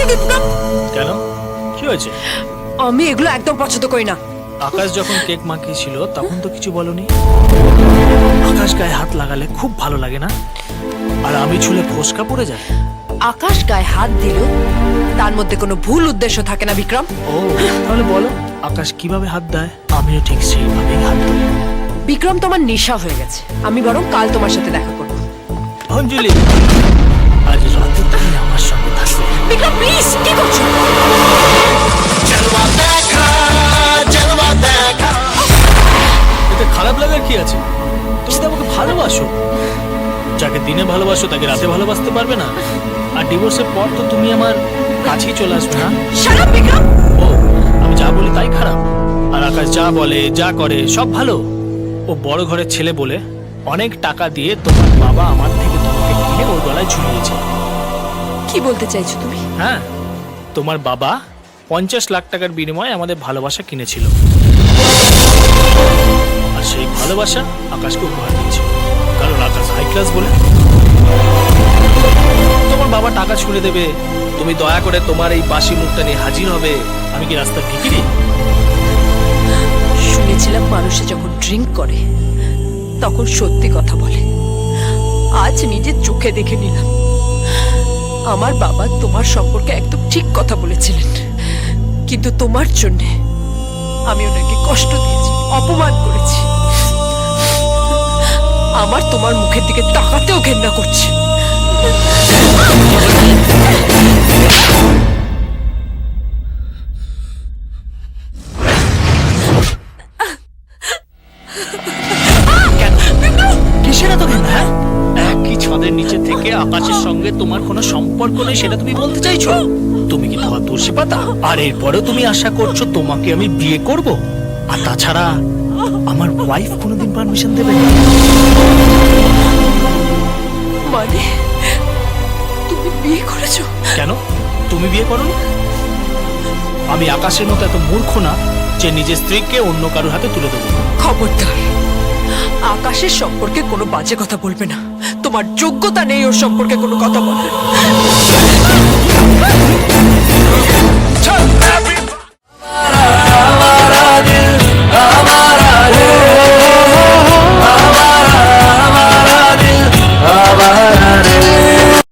বিক্রম। কেন, কি হয়েছে? আমি এগুলো একদম পছন্দ করি না। আকাশ যখন কেক মাখিয়েছিল তখন তো কিছু বলনি। আকাশ গায়ে হাত লাগালে খুব ভালো লাগে না? আর আমি ছুলে ফোসকা পড়ে যায়। আকাশ গায়ে হাত দিল, তার মধ্যে কোনো ভুল উদ্দেশ্য থাকে না বিক্রম। ও তাহলে বলো, আকাশ কিভাবে হাত দেয়? আমিও ঠিক সেইভাবেই হাত দিই। বিক্রম, তোমার নেশা হয়ে গেছে। আমি বরং কাল তোমার সাথে দেখা করবো। অঞ্জলি, আজ রাতে তুমি আমার সঙ্গে থাকবে। বিক্রম প্লিজ, কি করছো? এতে খারাপ লাগার কি আছে? তুমি তো আমাকে ভালোবাসো। যাকে দিনে ভালোবাসো তাকে রাতে ভালোবাসতে পারবে না? আর ডিভোর্সের পর তো তুমি আমার কাছেই চলে আসবে না? Shut up Vikram. ও, আমি যা বলি তাই খারাপ? আর আকাশ যা বলে যা করে সব ভালো? ও বড় ঘরের ছেলে বলে অনেক টাকা দিয়ে তোমার বাবা আমার থেকে তোমাকে কিনে ওর গলায় ঝুলিয়েছে। কি বলতে চাইছো তুমি? হ্যাঁ, তোমার বাবা 50 লাখ টাকার বিনিময়ে আমাদের ভালোবাসা কিনেছিল। আর সেই ভালোবাসা আকাশকে উপহার দিয়েছিল, কারণ আকাশ হাই ক্লাস বলে। তোমার বাবা টাকা ছুঁড়ে দেবে, তুমি দয়া করে তোমার এই বাসি মুখটা নিয়ে হাজির হবে। আমি কি রাস্তার ভিখিরি? শুনেছিলাম মানুষে যখন ড্রিঙ্ক করে তখন সত্যি কথা বলে। আজ নিজের চোখে দেখে নিলাম, আমার বাবা তোমার সম্পর্কে একদম ঠিক কথা বলেছিলেন, কিন্তু তোমার জন্য আমি ওনাকে কষ্ট দিয়েছি, অপমান করেছি। আমার তোমার মুখের দিকে তাকাতেও ঘেন্না করছে। কিসের এত ঘৃণা? হ্যাঁ, একই ছাদের নিচে থেকে আকাশের সঙ্গে তোমার কোনো সম্পর্ক নেই সেটা তুমি বলতে চাইছো? তুমি কি তোমার তুলসী পাতা? আর এরপরেও তুমি আশা করছো তোমাকে আমি বিয়ে করব? আর তাছাড়া আমার ওয়াইফ কোনোদিন পারমিশন দেবে না। মানে তুমি বিয়ে করেছো? কেন, তুমি বিয়ে করোনি? আমি আকাশের মতো এত মূর্খ না যে নিজের স্ত্রীকে অন্য কারোর হাতে তুলে দেবো। খবরদার, আকাশের সম্পর্কে কোনো বাজে কথা বলবে না। তোমার যোগ্যতা নেই ওর সম্পর্কে কোনো কথা বলার।